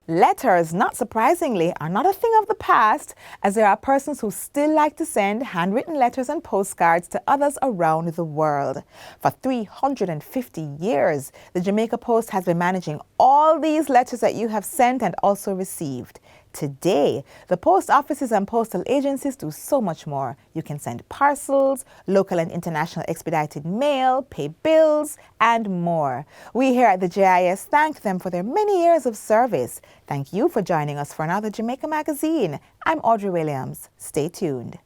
Letters, not surprisingly, are not a thing of the past, as there are persons who still like to send handwritten letters and postcards to others around the world. For 350 years, the Jamaica Post has been managing all these letters that you have sent and also received. Today, the post offices and postal agencies do so much more. You can send parcels, local and international expedited mail, pay bills, and more. We here at the JIS thank them for their many years of service. Thank you for joining us for another Jamaica Magazine. I'm Audrey Williams. Stay tuned.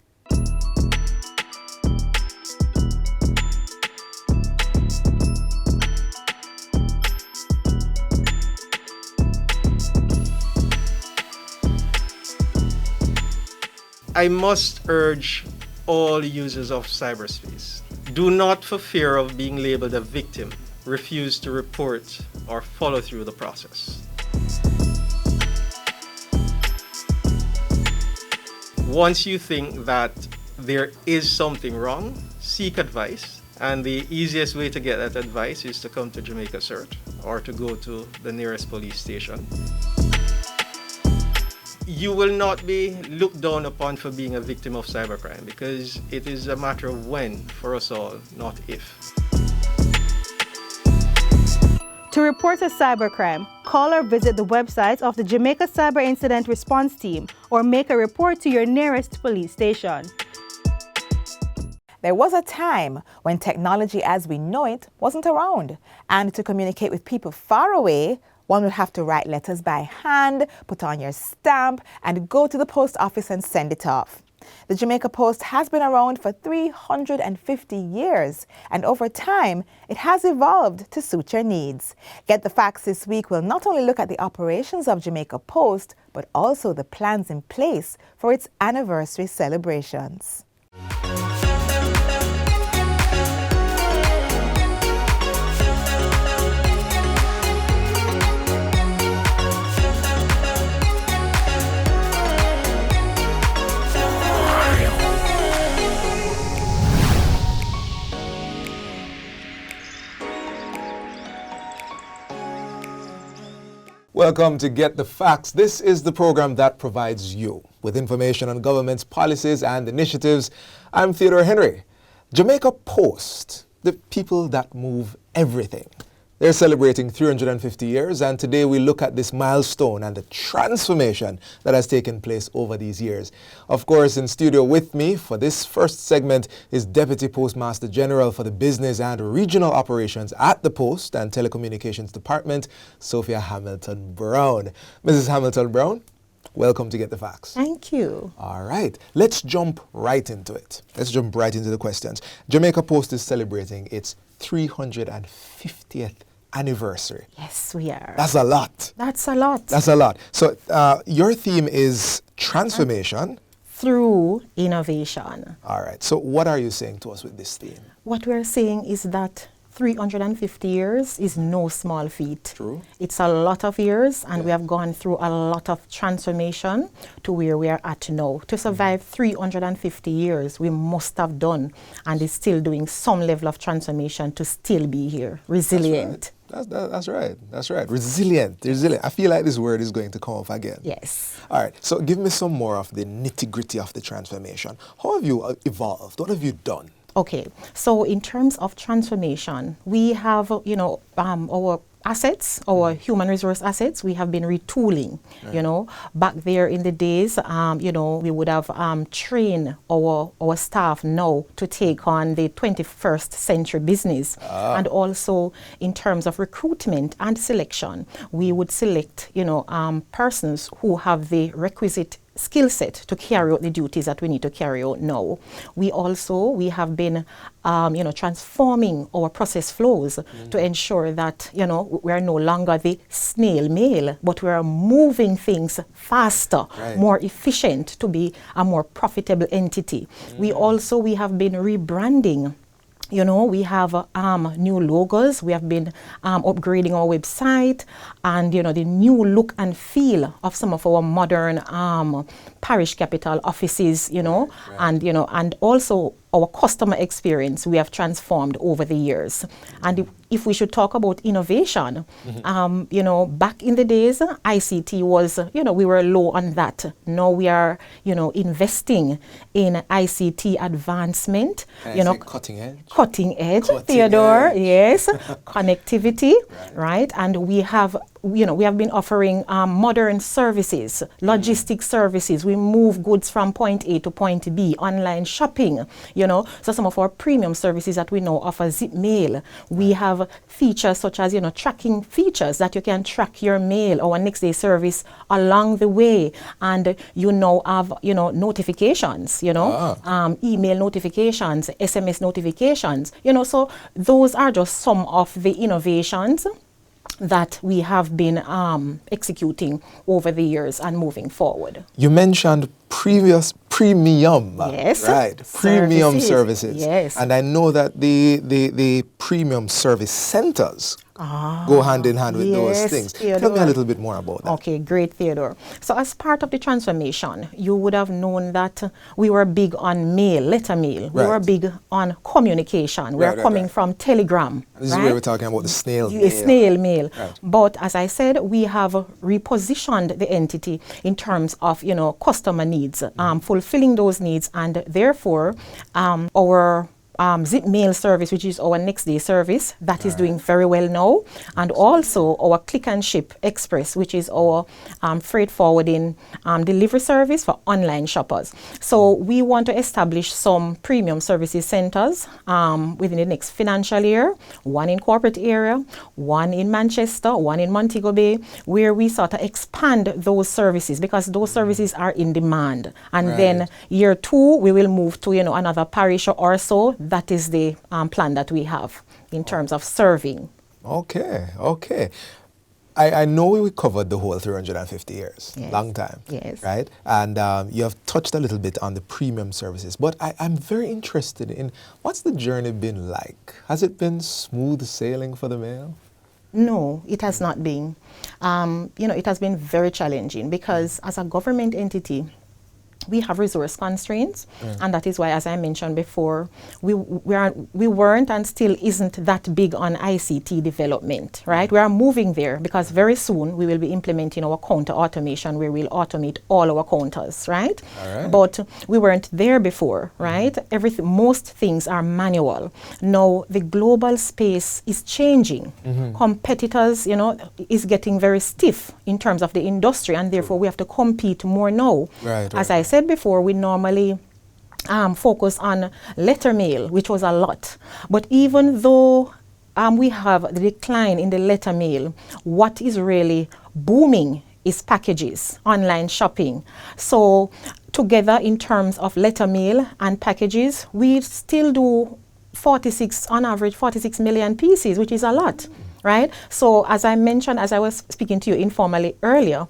I must urge all users of cyberspace, do not, for fear of being labeled a victim, refuse to report or follow through the process. Once you think that there is something wrong, seek advice. And the easiest way to get that advice is to come to Jamaica CERT or to go to the nearest police station. You will not be looked down upon for being a victim of cybercrime, because it is a matter of when for us all, not if. To report a cybercrime, call or visit the website of the Jamaica Cyber Incident Response Team or make a report to your nearest police station. There was a time when technology as we know it wasn't around, and to communicate with people far away, one would have to write letters by hand, put on your stamp, and go to the post office and send it off. The Jamaica Post has been around for 350 years, and over time, it has evolved to suit your needs. Get the Facts this week will not only look at the operations of Jamaica Post, but also the plans in place for its anniversary celebrations. Welcome to Get the Facts. This is the program that provides you with information on government's policies and initiatives. I'm Theodore Henry. Jamaica Post, the people that move everything. They're celebrating 350 years, and today we look at this milestone and the transformation that has taken place over these years. Of course, in studio with me for this first segment is Deputy Postmaster General for the Business and Regional Operations at the Post and Telecommunications Department, Sophia Hamilton Brown. Mrs. Hamilton Brown, welcome to Get the Facts. Thank you. All right, let's jump right into it. Let's jump right into the questions. Jamaica Post is celebrating its 350th anniversary. Yes, we are. That's a lot. That's a lot. That's a lot. So your theme is transformation through innovation. All right. So what are you saying to us with this theme? What we're saying is that 350 years is no small feat. True. It's a lot of years, and we have gone through a lot of transformation to where we are at now. To survive 350 years, we must have done and is still doing some level of transformation to still be here, resilient. That's right. That's right. Resilient. Resilient. I feel like this word is going to come up again. Yes. All right. So give me some more of the nitty-gritty of the transformation. How have you evolved? What have you done? Okay, so in terms of transformation, we have, our assets, our human resource assets, we have been retooling, Back there in the days, we would have trained our staff now to take on the 21st century business. And also in terms of recruitment and selection, we would select, persons who have the requisite skill set to carry out the duties that we need to carry out now. We have been, transforming our process flows to ensure that, we are no longer the snail mail, but we are moving things faster, more efficient to be a more profitable entity. We have been rebranding. We have new logos. We have been upgrading our website, and the new look and feel of some of our modern parish capital offices. And also our customer experience we have transformed over the years. And if we should talk about innovation, you know, back in the days, ICT was, you know, we were low on that. Now we are, you know, investing in ICT advancement. You know, cutting edge. Cutting edge, Cutting Theodore, edge. yes. Connectivity, right? And we have, you know, we have been offering modern services, logistic services. We move goods from point A to point B, online shopping, you know. So some of our premium services that we now offer, zip mail. We have features such as, you know, tracking features that you can track your mail or next day service along the way. And you now have, you know, notifications, you know, email notifications, SMS notifications, you know. So those are just some of the innovations that we have been executing over the years and moving forward. You mentioned premium, yes, right? Premium services. Yes. And I know that the premium service centers go hand in hand with those things. Theodore. Tell me a little bit more about that. Okay, great, Theodore. So as part of the transformation, you would have known that we were big on mail, letter mail. We were big on communication. We are coming from telegram. This is where we're talking about the snail mail. Snail mail. Right. But as I said, we have repositioned the entity in terms of, you know, customer needs, fulfilling those needs, and therefore our zip mail service, which is our next day service, that is doing very well now, and also our click and ship express, which is our freight forwarding delivery service for online shoppers. So we want to establish some premium services centers within the next financial year, one in corporate area, one in Manchester, one in Montego Bay, where we sort of expand those services because those services are in demand. And then year 2, we will move to, you know, another parish or so. That is the plan that we have in terms of serving. Okay, okay. I know we covered the whole 350 years, long time, right? And you have touched a little bit on the premium services, but I'm very interested in what's the journey been like? Has it been smooth sailing for the mail? No, it has not been. You know, it has been very challenging because as a government entity, we have resource constraints, and that is why, as I mentioned before, we weren't and still isn't that big on ICT development, right? We are moving there because very soon we will be implementing our counter automation where we'll automate all our counters, right? But we weren't there before, right? Most things are manual. Now the global space is changing. Competitors, you know, is getting very stiff in terms of the industry, and therefore we have to compete more now. As I said before, we normally focus on letter mail, which was a lot. But even though we have the decline in the letter mail, what is really booming is packages, online shopping. So together in terms of letter mail and packages, we still do on average 46 million pieces, which is a lot, right? So as I mentioned, as I was speaking to you informally earlier,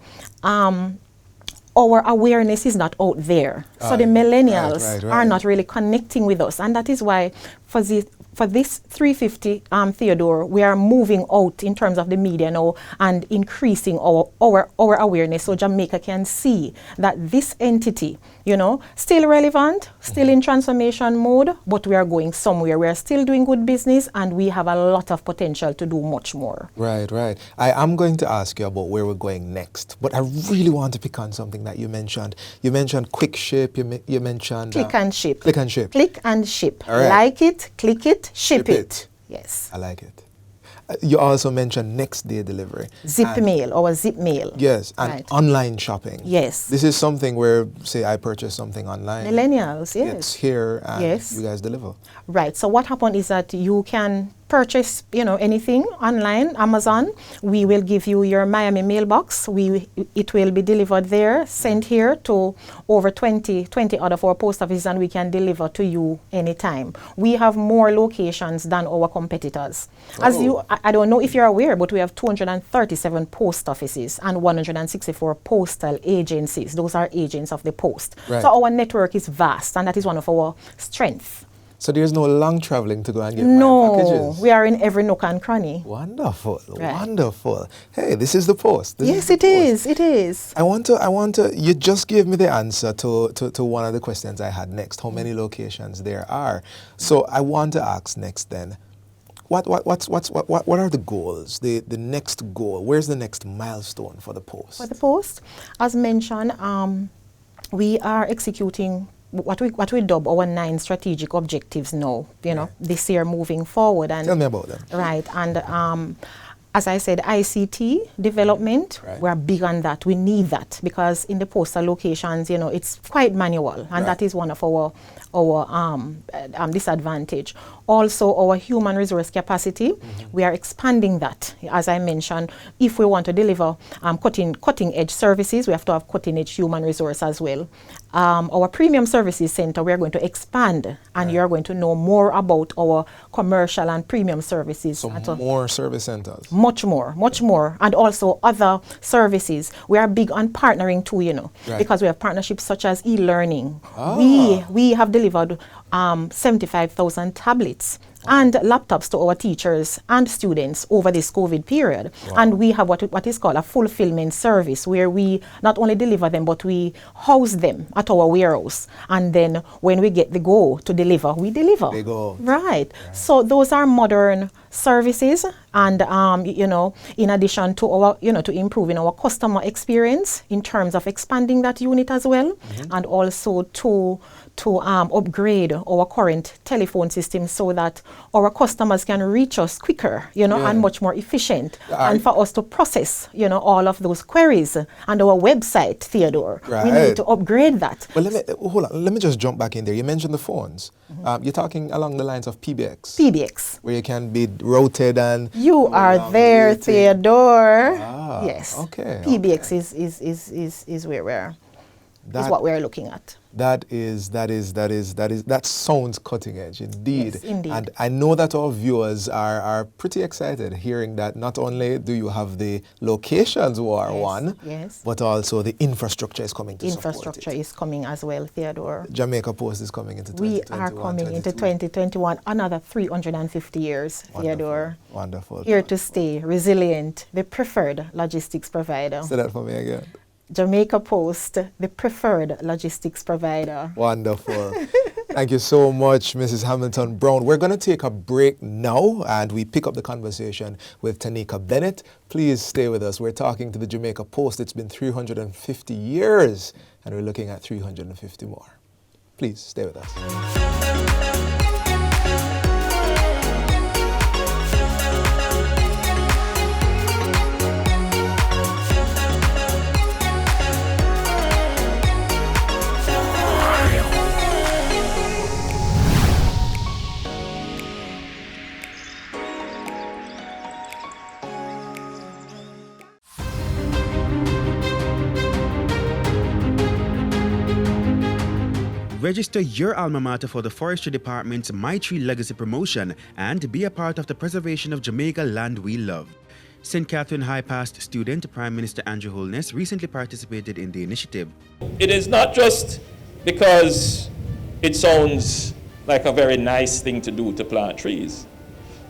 our awareness is not out there. So the millennials are not really connecting with us. And that is why for this 350, Theodore, we are moving out in terms of the media now and increasing our awareness so Jamaica can see that this entity, you know, still relevant, still in transformation mode, but we are going somewhere. We are still doing good business and we have a lot of potential to do much more. Right. I am going to ask you about where we're going next, but I really want to pick on something that you mentioned. You mentioned quick ship, you mentioned... Click and ship. Click and ship. Click and ship. All right. Like it, click it, ship it. Yes. I like it. You also mentioned next day delivery. Zip mail or zip mail. Yes, and online shopping. Yes. This is something where, say, I purchase something online. Millennials, yes. It's here and you guys deliver. Right. So what happened is that you can purchase, you know, anything online, Amazon. We will give you your Miami mailbox. It will be delivered there, sent here to over 20 other of our post offices, and we can deliver to you anytime. We have more locations than our competitors. As I don't know if you're aware, but we have 237 post offices and 164 postal agencies. Those are agents of the post. So our network is vast, and that is one of our strengths. So there's no long traveling to go and get my No, packages? we are in every nook and cranny. Wonderful, Right. wonderful. Hey, this is the Post. This Yes, the it Post. is. It is. I want to, you just gave me the answer to one of the questions I had next, how many locations there are. So I want to ask next then, what are the goals, the next goal? Where's the next milestone for the Post? For the Post, as mentioned, we are executing what we dub our 9 strategic objectives now, this year moving forward. And Tell me about them. Right, and as I said, ICT development, Right. we're big on that. We need that because in the postal locations, it's quite manual, and Right. that is one of our disadvantage. Also, our human resource capacity, we are expanding that. As I mentioned, if we want to deliver cutting edge services, we have to have cutting edge human resource as well. Our premium services center, we are going to expand, and you're going to know more about our commercial and premium services. So And more service centers. much more, and also other services. We are big on partnering too, Right. because we have partnerships such as e-learning. Ah. We have delivered 75,000 tablets and laptops to our teachers and students over this COVID period. Wow. And we have what is called a fulfillment service, where we not only deliver them, but we house them at our warehouse. And then when we get the go to deliver, we deliver. They go. Right. So those are modern services, and in addition to our, to improving our customer experience in terms of expanding that unit as well, and also to upgrade our current telephone system so that our customers can reach us quicker, and much more efficient, and for us to process, all of those queries. And our website, Theodore, we Right. need to upgrade that. Well, let me just jump back in there. You mentioned the phones. You're talking along the lines of PBX. PBX. Where you can be routed and You are there, waiting. Theodore. Ah, Yes. okay, PBX is where is what we're looking at. That sounds cutting edge indeed. Yes, indeed. And I know that our viewers are pretty excited hearing that not only do you have the locations one, yes. but also the infrastructure is coming to Infrastructure support it. is coming as well, Theodore. Jamaica Post is coming into We 2021. are coming into 22. 2021, another 350 years, Theodore. Wonderful. Here to stay, resilient, the preferred logistics provider. Say that for me again. Jamaica Post, the preferred logistics provider. Wonderful. Thank you so much, Mrs. Hamilton Brown. We're going to take a break now and we pick up the conversation with Tanika Bennett. Please stay with us. We're talking to the Jamaica Post. It's been 350 years and we're looking at 350 more. Please stay with us. Register your alma mater for the Forestry Department's My Tree Legacy Promotion and be a part of the preservation of Jamaica land we love. St. Catherine High past student Prime Minister Andrew Holness recently participated in the initiative. It is not just because it sounds like a very nice thing to do to plant trees.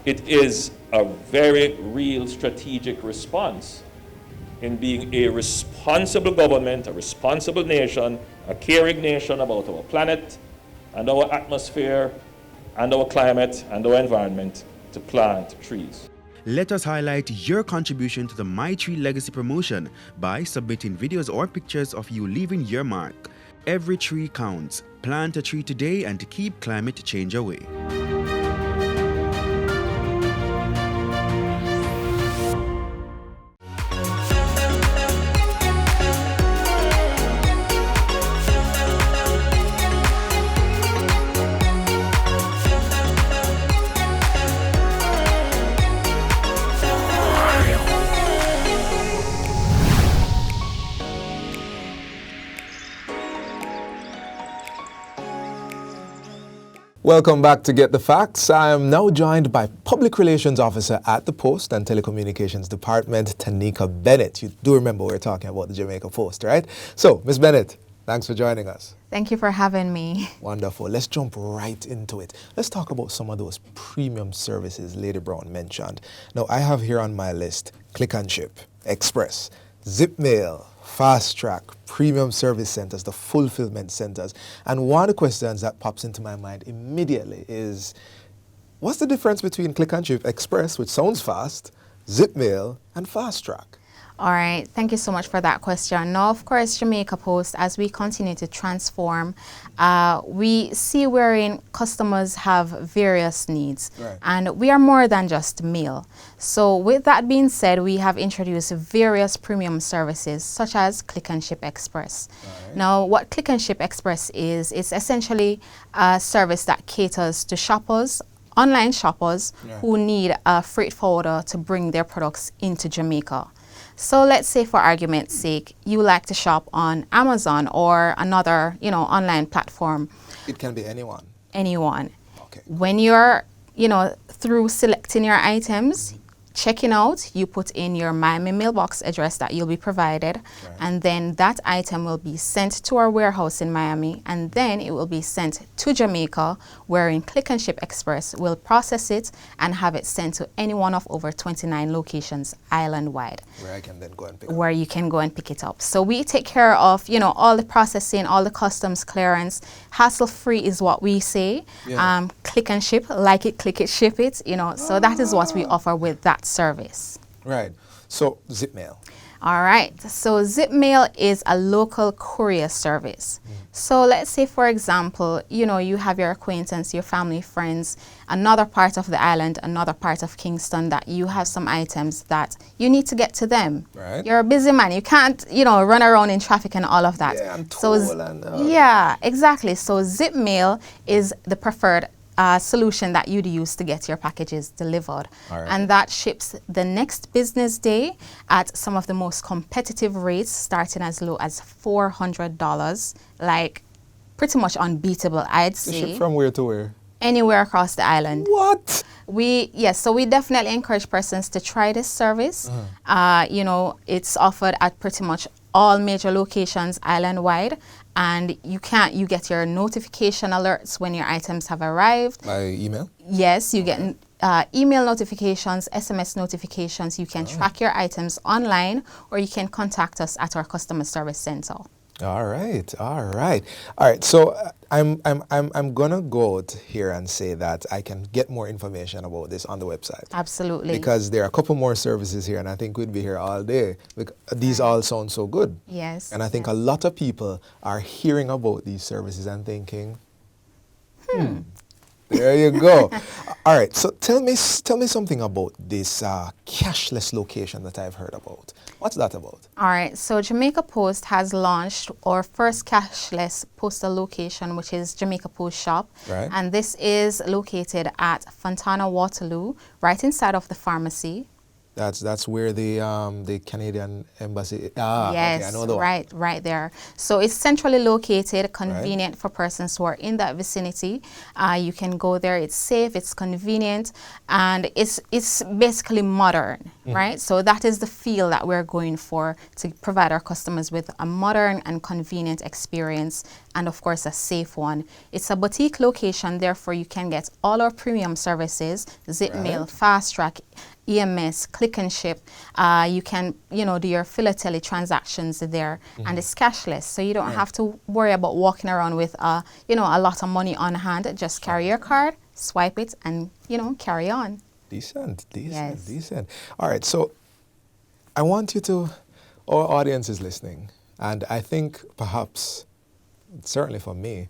It is a very real strategic response in being a responsible government, a responsible nation, a caring nation about our planet and our atmosphere and our climate and our environment to plant trees. Let us highlight your contribution to the My Tree Legacy Promotion by submitting videos or pictures of you leaving your mark. Every tree counts. Plant a tree today and keep climate change away. Welcome back to Get the Facts. I am now joined by Public Relations Officer at the Post and Telecommunications Department, Tanika Bennett. You do remember we're talking about the Jamaica Post, right? So, Ms. Bennett, Thanks for joining us. Thank you for having me. Wonderful. Let's jump right into it. Let's talk about some of those premium services Lady Brown mentioned. Now, I have here on my list Click and Ship, Express, Zip Mail, Fast Track, Premium Service Centers, the fulfillment centers. And one of the questions that pops into my mind immediately is, what's the difference between Click and Ship, Express, which sounds fast, Zip Mail, and Fast Track? All right, thank you so much for that question. Now, of course, Jamaica Post, as we continue to transform, we see wherein customers have various needs, Right. and we are more than just mail. So with that being said, we have introduced various premium services such as Click and Ship Express. Right. Now, what Click and Ship Express is, it's essentially a service that caters to shoppers, online shoppers, Yeah. who need a freight forwarder to bring their products into Jamaica. So let's say, for argument's sake, you like to shop on Amazon or another, online platform. It can be anyone. Anyone. Okay. When you're, through selecting your items, checking out, you put in your Miami mailbox address that you'll be provided, Right. and then that item will be sent to our warehouse in Miami, and then it will be sent to Jamaica, wherein Click and Ship Express will process it and have it sent to any one of over 29 locations island-wide, Where I can then go and pick up. where you can go and pick it up. So we take care of, all the processing, all the customs clearance. Hassle-free is what we say. Yeah. Click and ship, like it, click it, ship it, So that is what we offer with that service. Right. So, Zip Mail. All right, so Zip Mail is a local courier service. So let's say, for example, you have your acquaintance, your family, friends, another part of the island, another part of Kingston, that you have some items that you need to get to them. Right. You're a busy man. You can't, run around in traffic and all of that. Yeah, and So toll and, yeah, exactly. So Zip Mail is the preferred solution that you'd use to get your packages delivered. All right. And that ships the next business day at some of the most competitive rates, starting as low as $400, like pretty much unbeatable, I'd The say. ship from where to where? Anywhere across the island. What? So we definitely encourage persons to try this service. Uh-huh. It's offered at pretty much all major locations island-wide, and you get your notification alerts when your items have arrived. By email? Yes, you get email notifications, SMS notifications. You can track your items online, or you can contact us at our customer service center. All right. So I'm gonna go out here and say that I can get more information about this on the website. Absolutely. Because there are a couple more services here, and I think we'd be here all day. These all sound so good. Yes. And I think a lot of people are hearing about these services and thinking, there you go. All right. So tell me something about this cashless location that I've heard about. What's that about? All right, so Jamaica Post has launched our first cashless postal location, which is Jamaica Post Shop. Right. And this is located at Fontana Waterloo, right inside of the pharmacy. That's where the Canadian embassy. Yes, okay, I know the one. right there. So it's centrally located, convenient for persons who are in that vicinity. You can go there. It's safe, it's convenient, and it's basically modern, right? So that is the feel that we're going for, to provide our customers with a modern and convenient experience, and of course a safe one. It's a boutique location, therefore you can get all our premium services: Zip Mail, Fast Track, EMS, Click and Ship. You can, do your philately transactions there, and it's cashless, so you don't have to worry about walking around with, a lot of money on hand. Just carry your card, swipe it, and carry on. Decent. Yes. All right, so I want you to, our audience is listening, and I think perhaps, certainly for me,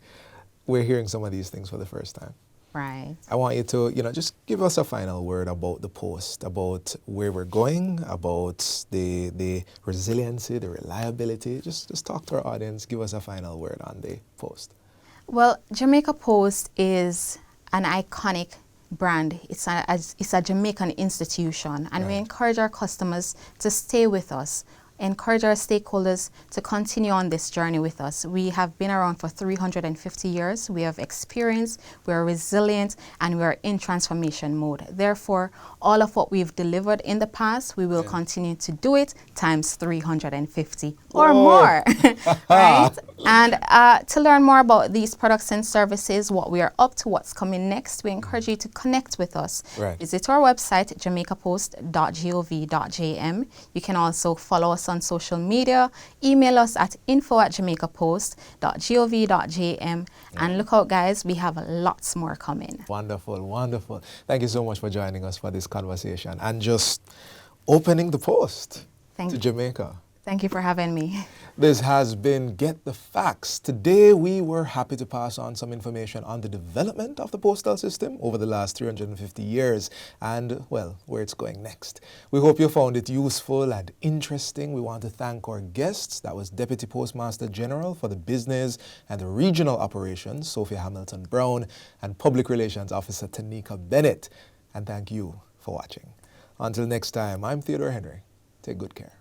we're hearing some of these things for the first time. Right. I want you to, just give us a final word about the Post, about where we're going, about the resiliency, the reliability. Just talk to our audience. Give us a final word on the Post. Well, Jamaica Post is an iconic brand. It's a Jamaican institution, and we encourage our customers to stay with us. encourage our stakeholders to continue on this journey with us. We have been around for 350 years. We have experience, we are resilient, and we are in transformation mode. Therefore, all of what we've delivered in the past, we will continue to do it times 350 or more. Right? And to learn more about these products and services, what we are up to, what's coming next, we encourage you to connect with us. Visit our website, jamaicapost.gov.jm. You can also follow us on social media, email us at info@jamaicapost.gov.jm, and look out, guys, we have lots more coming. Wonderful, wonderful. Thank you so much for joining us for this conversation and just opening the post to Jamaica. Thank you for having me. This has been Get the Facts. Today we were happy to pass on some information on the development of the postal system over the last 350 years and, well, where it's going next. We hope you found it useful and interesting. We want to thank our guests. That was Deputy Postmaster General for the Business and the Regional Operations, Sophia Hamilton Brown, and Public Relations Officer Tanika Bennett. And thank you for watching. Until next time, I'm Theodore Henry. Take good care.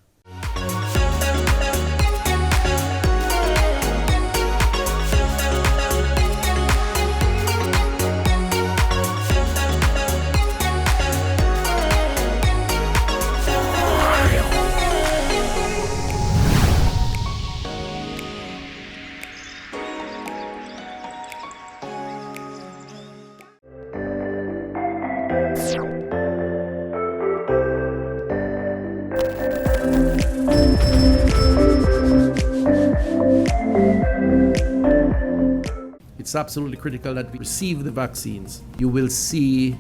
It's absolutely critical that we receive the vaccines. You will see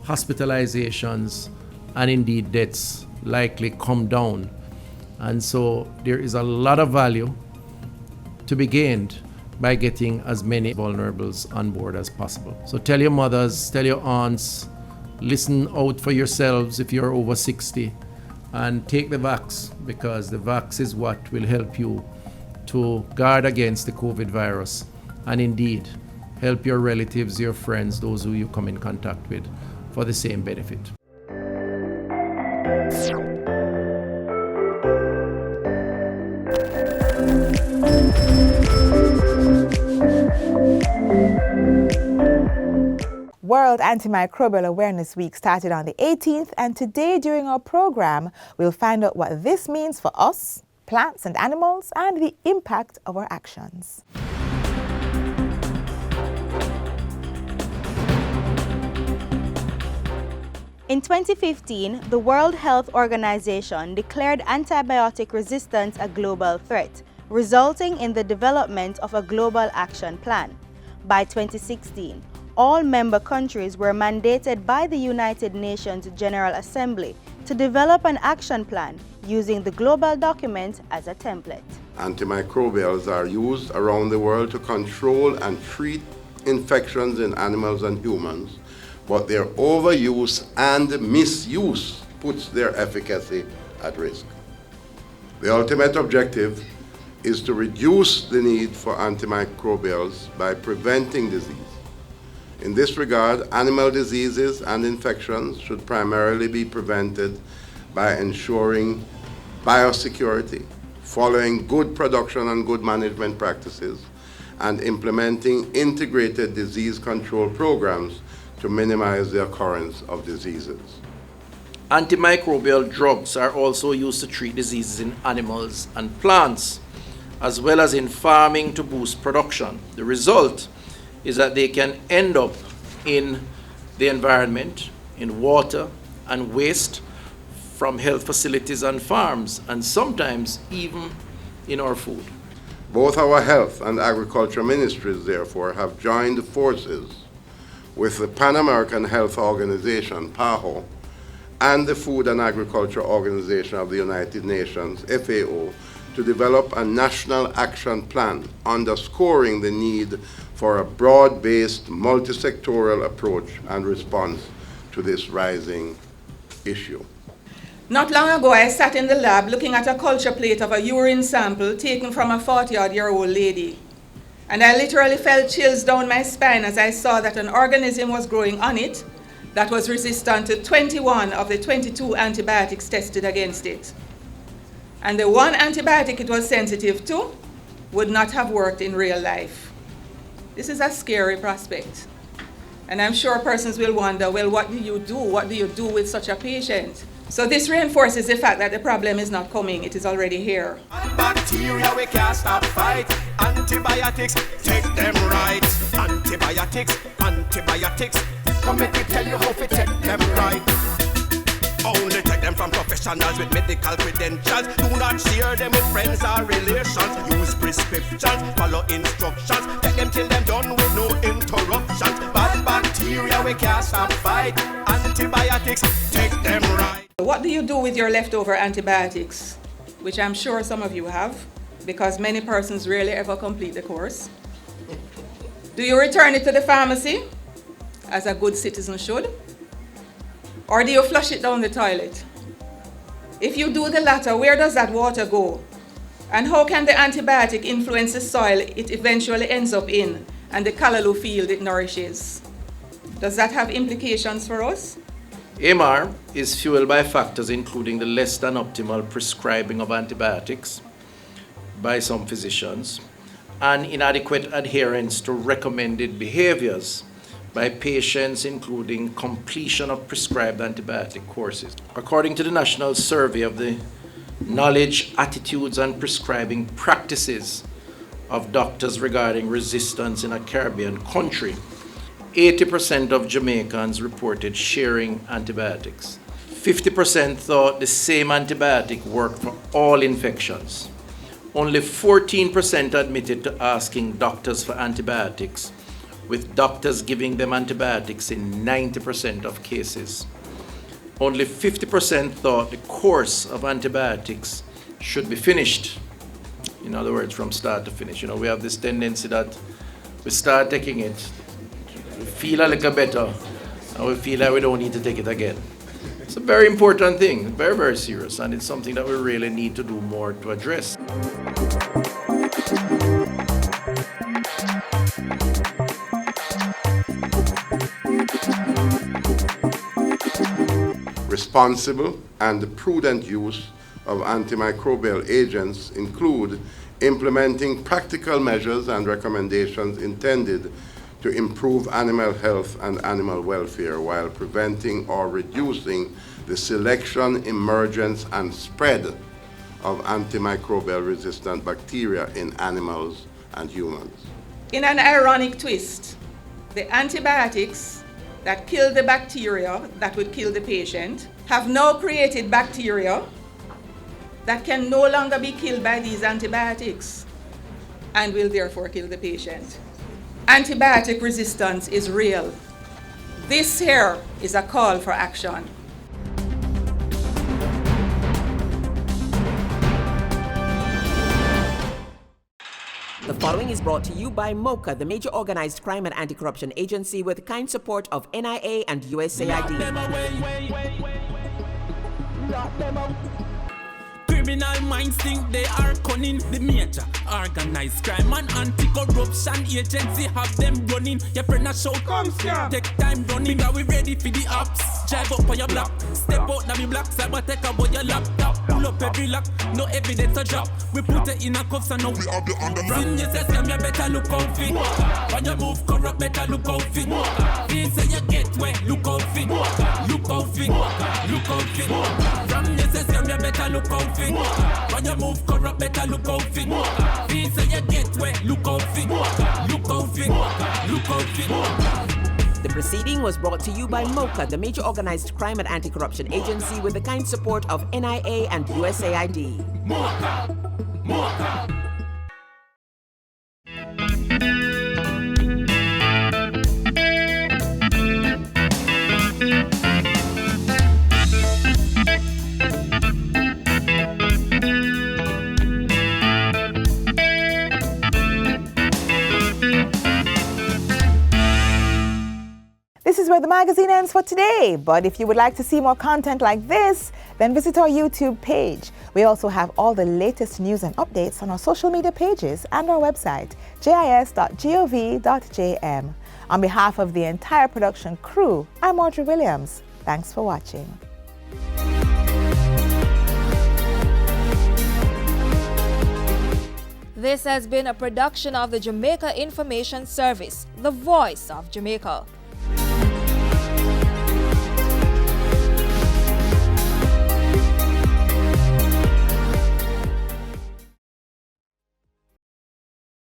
hospitalizations and indeed deaths likely come down. And so there is a lot of value to be gained by getting as many vulnerables on board as possible. So tell your mothers, tell your aunts, listen out for yourselves if you're over 60, and take the vax, because the vax is what will help you to guard against the COVID virus and indeed help your relatives, your friends, those who you come in contact with for the same benefit. World Antimicrobial Awareness Week started on the 18th, and today during our program, we'll find out what this means for us, plants and animals, and the impact of our actions. In 2015, the World Health Organization declared antibiotic resistance a global threat, resulting in the development of a global action plan. By 2016, all member countries were mandated by the United Nations General Assembly to develop an action plan using the global document as a template. Antimicrobials are used around the world to control and treat infections in animals and humans, but their overuse and misuse puts their efficacy at risk. The ultimate objective is to reduce the need for antimicrobials by preventing disease. In this regard, animal diseases and infections should primarily be prevented by ensuring biosecurity, following good production and good management practices, and implementing integrated disease control programs to minimize the occurrence of diseases. Antimicrobial drugs are also used to treat diseases in animals and plants, as well as in farming to boost production. The result is that they can end up in the environment, in water and waste from health facilities and farms, and sometimes even in our food. Both our health and agriculture ministries, therefore, have joined forces with the Pan American Health Organization, PAHO, and the Food and Agriculture Organization of the United Nations, FAO, to develop a national action plan underscoring the need for a broad-based, multi-sectoral approach and response to this rising issue. Not long ago, I sat in the lab looking at a culture plate of a urine sample taken from a 40-odd-year-old lady. And I literally felt chills down my spine as I saw that an organism was growing on it that was resistant to 21 of the 22 antibiotics tested against it. And the one antibiotic it was sensitive to would not have worked in real life. This is a scary prospect. And I'm sure persons will wonder, well, what do you do? What do you do with such a patient? So this reinforces the fact that the problem is not coming, it is already here. Bacteria we can't stop fight. Antibiotics, take them right. Antibiotics, antibiotics. Come let me tell you how to take them right. Only take them from professionals with medical credentials. Do not share them with friends or relations. Use prescriptions, follow instructions. Take them till them done with no interruptions. Bad bacteria we can't stop fight. Antibiotics, take them right. What do you do with your leftover antibiotics? Which I'm sure some of you have, because many persons rarely ever complete the course. Do you return it to the pharmacy, as a good citizen should? Or do you flush it down the toilet? If you do the latter, where does that water go? And how can the antibiotic influence the soil it eventually ends up in and the callaloo field it nourishes? Does that have implications for us? AMR is fueled by factors including the less than optimal prescribing of antibiotics by some physicians and inadequate adherence to recommended behaviors by patients, including completion of prescribed antibiotic courses. According to the National Survey of the Knowledge, Attitudes and Prescribing Practices of Doctors regarding resistance in a Caribbean country, 80% of Jamaicans reported sharing antibiotics. 50% thought the same antibiotic worked for all infections. Only 14% admitted to asking doctors for antibiotics, with doctors giving them antibiotics in 90% of cases. Only 50% thought the course of antibiotics should be finished. In other words, from start to finish. You know, we have this tendency that we start taking it, we feel a little better, and we feel like we don't need to take it again. It's a very important thing, very, very serious, and it's something that we really need to do more to address. Responsible and prudent use of antimicrobial agents include implementing practical measures and recommendations intended to improve animal health and animal welfare while preventing or reducing the selection, emergence, and spread of antimicrobial resistant bacteria in animals and humans. In an ironic twist, the antibiotics that kill the bacteria that would kill the patient have now created bacteria that can no longer be killed by these antibiotics and will therefore kill the patient. Antibiotic resistance is real. This here is a call for action. The following is brought to you by MOCA, the major organized crime and anti-corruption agency with kind support of NIA and USAID. Criminal minds think they are cunning. The major organized crime and anti-corruption agency have them running. Your friend a shout, come here. Take time running. Are we ready for the ops? Drive up on your block. Step out now me block. Cyber take away your laptop. Pull up every lock. No evidence to drop. We put it in a cuffs and now we have the under. From you say scam, you better look out fit. When you move corrupt, better look out fit. Feel say you get wet, look out fit. Look out fit. Look out fit. From you say scam, you better look out fit. When you move corrupt, better look out fit. Feel say you get wet, look out fit. Look out fit. Look out fit. The proceeding was brought to you by MOCA, the major organized crime and anti-corruption agency with the kind support of NIA and USAID. MOCA. MOCA. This is where the magazine ends for today, but if you would like to see more content like this, then visit our YouTube page. We also have all the latest news and updates on our social media pages and our website, jis.gov.jm. On behalf of the entire production crew, I'm Audrey Williams. Thanks for watching. This has been a production of the Jamaica Information Service, the voice of Jamaica.